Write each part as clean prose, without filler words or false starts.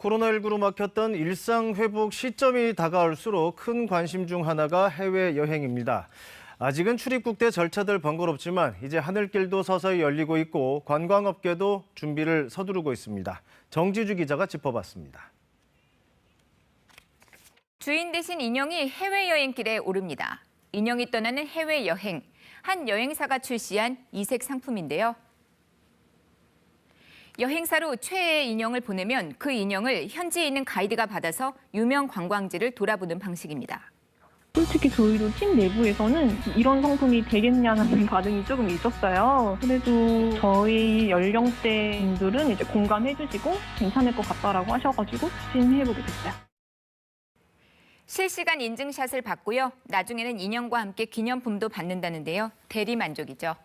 코로나19로 막혔던 일상 회복 시점이 다가올수록 큰 관심 중 하나가 해외여행입니다. 아직은 출입국대 절차들 번거롭지만 이제 하늘길도 서서히 열리고 있고 관광업계도 준비를 서두르고 있습니다. 정지주 기자가 짚어봤습니다. 주인 대신 인형이 해외여행길에 오릅니다. 인형이 떠나는 해외여행, 한 여행사가 출시한 이색 상품인데요. 여행사로 최애의 인형을 보내면 그 인형을 현지에 있는 가이드가 받아서 유명 관광지를 돌아보는 방식입니다. 솔직히 저희도 팀 내부에서는 이런 상품이 되겠냐는 반응이 조금 있었어요. 그래도 저희 연령대 분들은 이제 공감해 주시고 괜찮을 것 같다라고 하셔가지고 추진해보게 됐어요. 실시간 인증샷을 받고요. 나중에는 인형과 함께 기념품도 받는다는데요. 대리만족이죠.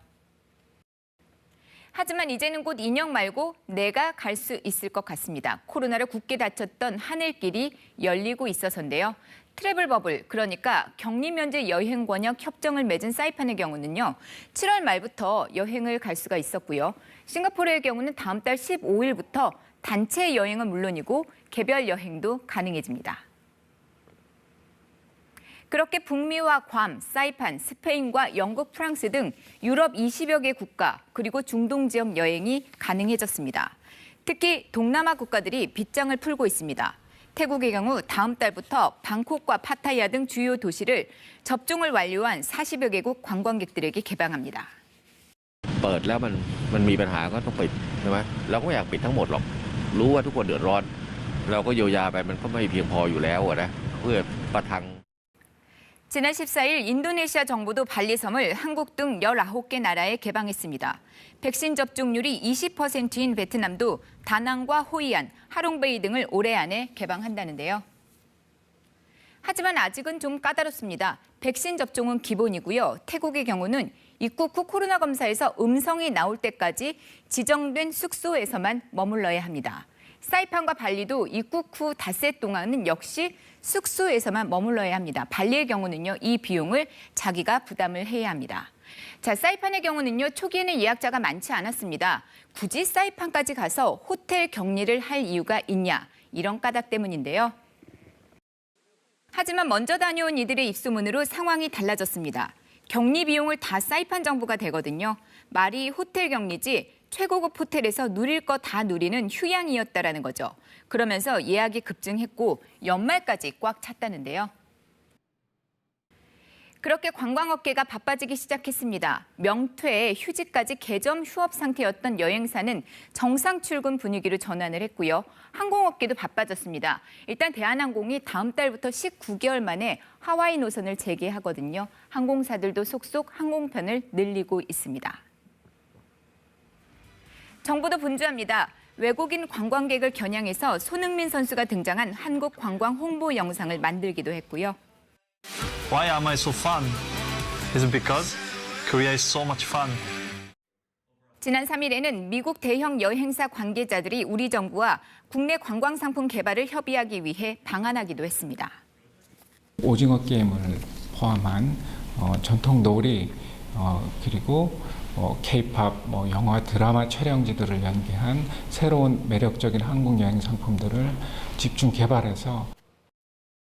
하지만 이제는 곧 인형 말고 내가 갈 수 있을 것 같습니다. 코로나로 굳게 닫혔던 하늘길이 열리고 있어서인데요. 트래블 버블, 그러니까 격리 면제 여행 권역 협정을 맺은 사이판의 경우는요. 7월 말부터 여행을 갈 수가 있었고요. 싱가포르의 경우는 다음 달 15일부터 단체 여행은 물론이고 개별 여행도 가능해집니다. 그렇게 북미와 괌, 사이판, 스페인과 영국, 프랑스 등 유럽 20여 개 국가 그리고 중동 지역 여행이 가능해졌습니다. 특히 동남아 국가들이 빗장을 풀고 있습니다. 태국의 경우 다음 달부터 방콕과 파타야 등 주요 도시를 접종을 완료한 40여 개국 관광객들에게 개방합니다. เปิดแล้วมันมีปัญหาก็ต้องปิดใช่ไหมเราก็ไม่อยากปิดทั้งหมดหรอกรู้ว่าทุกคนเดือดร้อนเราก็เยียวยาไปมันก็ไม่เพียงพออยู่แล้วนะเพื่อประทัง 지난 14일 인도네시아 정부도 발리섬을 한국 등 19개 나라에 개방했습니다. 백신 접종률이 20%인 베트남도 다낭과 호이안, 하롱베이 등을 올해 안에 개방한다는데요. 하지만 아직은 좀 까다롭습니다. 백신 접종은 기본이고요. 태국의 경우는 입국 후 코로나 검사에서 음성이 나올 때까지 지정된 숙소에서만 머물러야 합니다. 사이판과 발리도 입국 후 닷새 동안은 역시 숙소에서만 머물러야 합니다. 발리의 경우는요, 이 비용을 자기가 부담을 해야 합니다. 자, 사이판의 경우는요, 초기에는 예약자가 많지 않았습니다. 굳이 사이판까지 가서 호텔 격리를 할 이유가 있냐, 이런 까닭 때문인데요. 하지만 먼저 다녀온 이들의 입소문으로 상황이 달라졌습니다. 격리 비용을 다 사이판 정부가 대거든요. 말이 호텔 격리지 최고급 호텔에서 누릴 거 다 누리는 휴양이었다라는 거죠. 그러면서 예약이 급증했고 연말까지 꽉 찼다는데요. 그렇게 관광업계가 바빠지기 시작했습니다. 명퇴에 휴직까지 개점 휴업 상태였던 여행사는 정상 출근 분위기로 전환을 했고요. 항공업계도 바빠졌습니다. 일단 대한항공이 다음 달부터 19개월 만에 하와이 노선을 재개하거든요. 항공사들도 속속 항공편을 늘리고 있습니다. 정부도 분주합니다. 외국인 관광객을 겨냥해서 손흥민 선수가 등장한 한국 관광 홍보 영상을 만들기도 했고요. Why am I so fun? Is it because Korea is so much fun? 지난 3일에는 미국 대형 여행사 관계자들이 우리 정부와 국내 관광 상품 개발을 협의하기 위해 방한하기도 했습니다. 오징어 게임을 포함한 전통 놀이 그리고 K-팝, 영화, 드라마 촬영지들을 연계한 새로운 매력적인 한국 여행 상품들을 집중 개발해서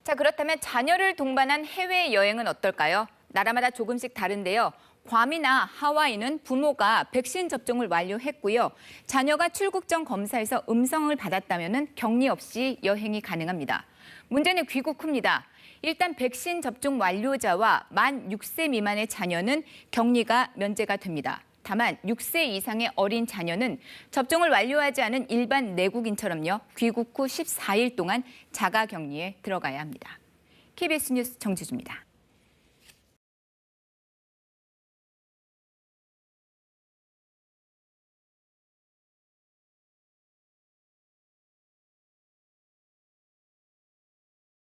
자, 그렇다면 자녀를 동반한 해외여행은 어떨까요? 나라마다 조금씩 다른데요. 괌이나 하와이는 부모가 백신 접종을 완료했고요. 자녀가 출국 전 검사에서 음성을 받았다면 격리 없이 여행이 가능합니다. 문제는 귀국 후입니다. 일단 백신 접종 완료자와 만 6세 미만의 자녀는 격리가 면제가 됩니다. 다만 6세 이상의 어린 자녀는 접종을 완료하지 않은 일반 내국인처럼요. 귀국 후 14일 동안 자가격리에 들어가야 합니다. KBS 뉴스 정지주입니다.